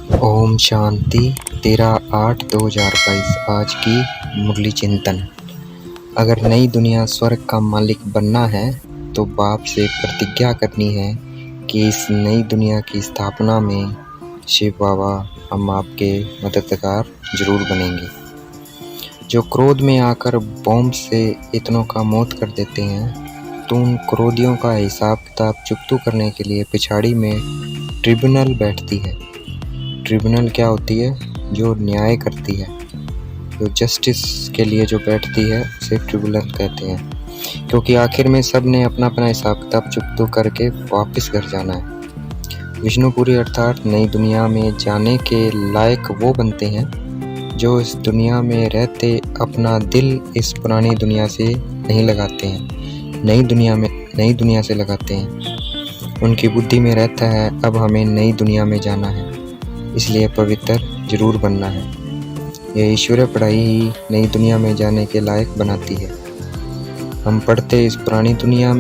ओम शांति। 13/8/2022 आज की मुरली चिंतन। अगर नई दुनिया स्वर्ग का मालिक बनना है तो बाप से प्रतिज्ञा करनी है कि इस नई दुनिया की स्थापना में शिव बाबा हम आपके मददगार जरूर बनेंगे। जो क्रोध में आकर बॉम्ब से इतनों का मौत कर देते हैं तो उन क्रोधियों का हिसाब किताब चुकतू करने के लिए पिछाड़ी में ट्रिब्यूनल बैठती है। ट्रिब्यूनल क्या होती है? जो न्याय करती है, जो जस्टिस के लिए जो बैठती है उसे ट्रिब्यूनल कहते हैं। क्योंकि आखिर में सब ने अपना अपना हिसाब किताब चुकतू करके वापस घर जाना है। विष्णुपुरी अर्थात नई दुनिया में जाने के लायक वो बनते हैं जो इस दुनिया में रहते अपना दिल इस पुरानी दुनिया से नहीं लगाते हैं, नई दुनिया से लगाते हैं। उनकी बुद्धि में रहता है अब हमें नई दुनिया में जाना है, इसलिए पवित्र जरूर बनना है। यह ईश्वरीय पढ़ाई ही नई दुनिया में जाने के लायक बनाती है। हम पढ़ते इस पुरानी दुनिया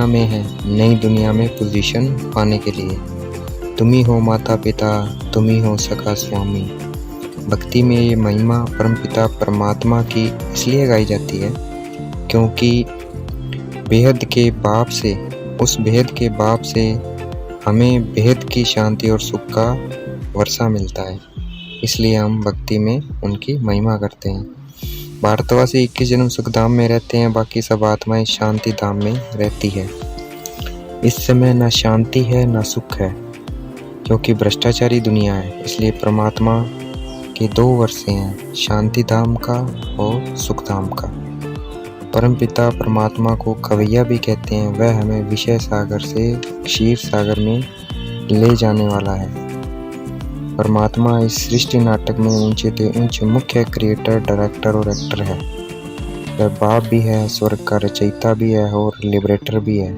में हैं नई दुनिया में पोजीशन पाने के लिए। तुम ही हो माता पिता, तुम ही हो सखा स्वामी। भक्ति में ये महिमा परमपिता परमात्मा की इसलिए गाई जाती है क्योंकि उस बेहद के बाप से हमें बेहद की शांति और सुख का वर्षा मिलता है, इसलिए हम भक्ति में उनकी महिमा करते हैं। भारतवासी 21 जन्म सुख धाम में रहते हैं, बाकी सब आत्माएं शांति धाम में रहती है। इस समय न शांति है न सुख है क्योंकि भ्रष्टाचारी दुनिया है, इसलिए परमात्मा के 2 वर्षे हैं, शांति धाम का और सुख धाम का। परमपिता परमात्मा को खवैया भी कहते हैं। वह हमें विषय सागर से क्षीर सागर में ले जाने वाला है। परमात्मा इस सृष्टि नाटक में ऊंचे से ऊंचे मुख्य क्रिएटर, डायरेक्टर और एक्टर है। वह बाप भी है, स्वर्ग का रचयिता भी है और लिबरेटर भी है,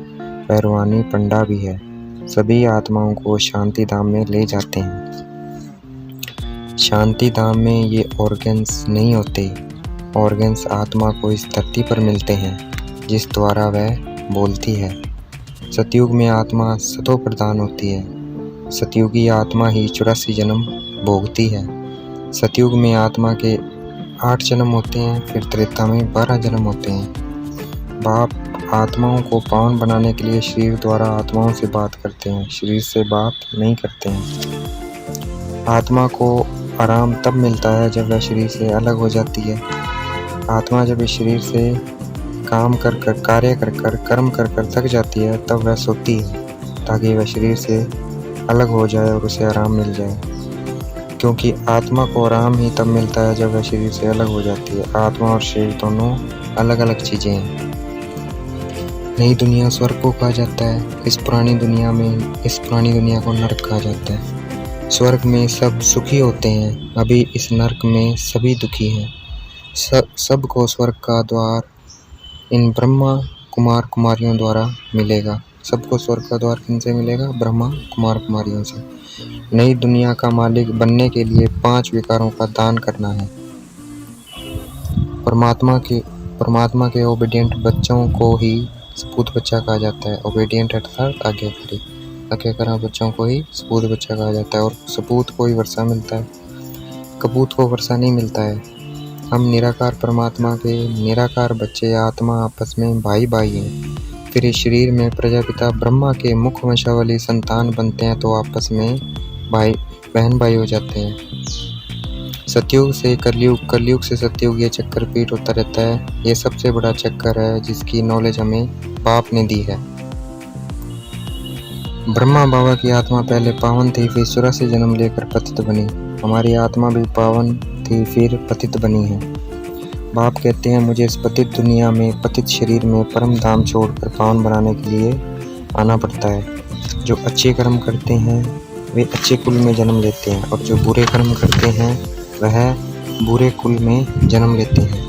वह रूहानी पंडा भी है। सभी आत्माओं को शांति धाम में ले जाते हैं। शांति धाम में ये ऑर्गन्स नहीं होते। ऑर्गन्स आत्मा को इस धरती पर मिलते हैं जिस द्वारा वह बोलती है। सतयुग में आत्मा सतो प्रधान होती है। सतयुगी आत्मा ही 84 जन्म भोगती है। सतयुग में आत्मा के 8 जन्म होते हैं, फिर त्रेता में 12 जन्म होते हैं। बाप आत्माओं को पावन बनाने के लिए शरीर द्वारा आत्माओं से बात करते हैं, शरीर से बात नहीं करते हैं। आत्मा को आराम तब मिलता है जब वह शरीर से अलग हो जाती है। आत्मा जब इस शरीर से काम कर कर कार्य कर कर कर्म कर कर थक जाती है तब वह सोती है ताकि वह शरीर से अलग हो जाए और उसे आराम मिल जाए। क्योंकि आत्मा को आराम ही तब मिलता है जब वह शरीर से अलग हो जाती है। आत्मा और शरीर दोनों अलग अलग चीजें हैं। नई दुनिया स्वर्ग को कहा जाता है। इस पुरानी दुनिया को नरक कहा जाता है। स्वर्ग में सब सुखी होते हैं, अभी इस नरक में सभी दुखी हैं। सबको स्वर्ग का द्वार इन ब्रह्मा कुमार कुमारियों द्वारा मिलेगा। सबको स्वर्ग का द्वार किनसे मिलेगा? ब्रह्मा कुमार कुमारियों से। नई दुनिया का मालिक बनने के लिए 5 विकारों का दान करना है। परमात्मा के ओबीडिएंट बच्चों को ही सपूत बच्चा कहा जाता है। ओबीडिएंट अर्थात आज्ञाकारी बच्चों को ही सपूत बच्चा कहा जाता है। और सपूत को ही वर्षा मिलता है, कपूत को वर्षा नहीं मिलता है। हम निराकार परमात्मा के निराकार बच्चे आत्मा आपस में भाई भाई हैं। फिर इस शरीर में प्रजापिता ब्रह्मा के मुख्य वंशावली संतान बनते हैं तो आपस में बहन भाई हो जाते हैं। सतयुग से कलयुग, कलयुग से सतयुग, ये चक्कर रिपीट होता रहता है। ये सबसे बड़ा चक्कर है जिसकी नॉलेज हमें बाप ने दी है। ब्रह्मा बाबा की आत्मा पहले पावन थी, फिर 84 जन्म लेकर पतित बनी। हमारी आत्मा भी पावन थी, फिर पतित बनी है। बाप कहते हैं मुझे इस पतित दुनिया में, पतित शरीर में परम धाम छोड़कर पावन बनाने के लिए आना पड़ता है। जो अच्छे कर्म करते हैं वे अच्छे कुल में जन्म लेते हैं और जो बुरे कर्म करते हैं वह बुरे कुल में जन्म लेते हैं।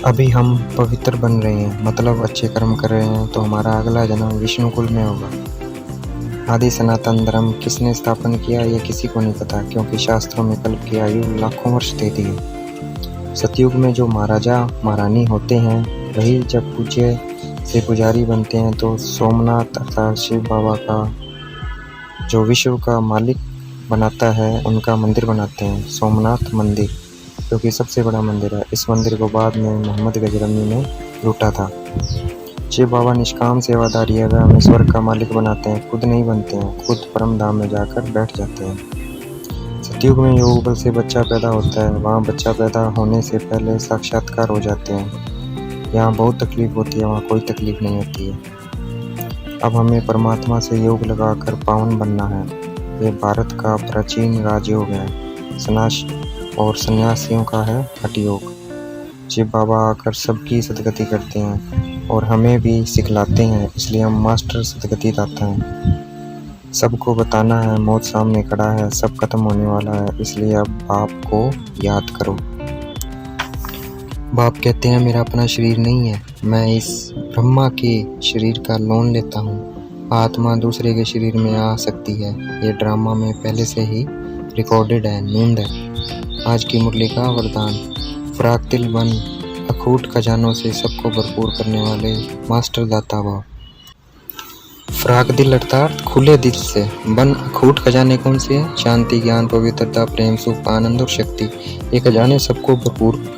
अभी हम पवित्र बन रहे हैं, मतलब अच्छे कर्म कर रहे हैं, तो हमारा अगला जन्म विष्णु कुल में होगा। आदि सनातन धर्म किसने स्थापन किया ये किसी को नहीं पता, क्योंकि शास्त्रों में कल्प की आयु लाखों वर्ष देती है। सतयुग में जो महाराजा महारानी होते हैं वही जब पूज्य से पुजारी बनते हैं तो सोमनाथ अर्थात शिव बाबा का जो विश्व का मालिक बनाता है उनका मंदिर बनाते हैं, सोमनाथ मंदिर, जो कि सबसे बड़ा मंदिर है। इस मंदिर को बाद में मोहम्मद गजनवी ने लूटा था। शिव बाबा निष्काम सेवादारी है, वह हमें स्वर्ग का मालिक बनाते हैं, खुद नहीं बनते हैं, खुद परम धाम में जाकर बैठ जाते हैं। सतयुग में योग बल से बच्चा पैदा होता है, वहाँ बच्चा पैदा होने से पहले साक्षात्कार हो जाते हैं। यहाँ बहुत तकलीफ होती है, वहाँ कोई तकलीफ नहीं होती है। अब हमें परमात्मा से योग लगाकर पावन बनना है। ये भारत का प्राचीन राजयोग है, सन्यासियों का है हठ योग। शिव बाबा आकर सबकी सदगति करते हैं और हमें भी सिखलाते हैं, इसलिए हम मास्टर सदगति दाता हैं। सबको बताना है, मौत सामने खड़ा है, सब खत्म होने वाला है, इसलिए अब बाप को याद करो। बाप कहते हैं मेरा अपना शरीर नहीं है, मैं इस ब्रह्मा के शरीर का लोन लेता हूँ। आत्मा दूसरे के शरीर में आ सकती है, ये ड्रामा में पहले से ही रिकॉर्डेड है, नींद है। आज की मुरली का वरदान, फराक-दिल बन अखूट खजानों से सबको भरपूर करने वाले मास्टर दाता भाव। फराक दिल अर्थात खुले दिल से, बन अखूट खजाने कौन से हैं? शांति, ज्ञान, पवित्रता, प्रेम, सुख, आनंद और शक्ति। ये खजाने सबको भरपूर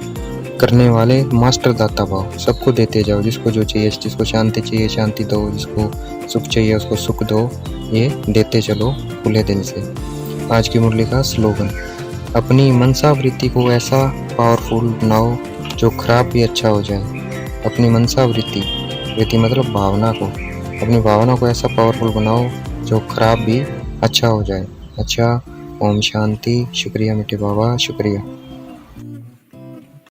करने वाले मास्टर दाता भाव। सबको देते जाओ, जिसको जो चाहिए, जिसको शांति चाहिए शांति दो, जिसको सुख चाहिए उसको सुख दो। ये देते चलो खुले दिल से। आज की मुरली का स्लोगन, अपनी मनसा वृत्ति को ऐसा पावरफुल बनाओ जो खराब भी अच्छा हो जाए। अपनी मनसा वृत्ति मतलब भावना को, अपनी भावना को ऐसा पावरफुल बनाओ जो खराब भी अच्छा हो जाए। अच्छा, ओम शांति। शुक्रिया मीठे बाबा, शुक्रिया।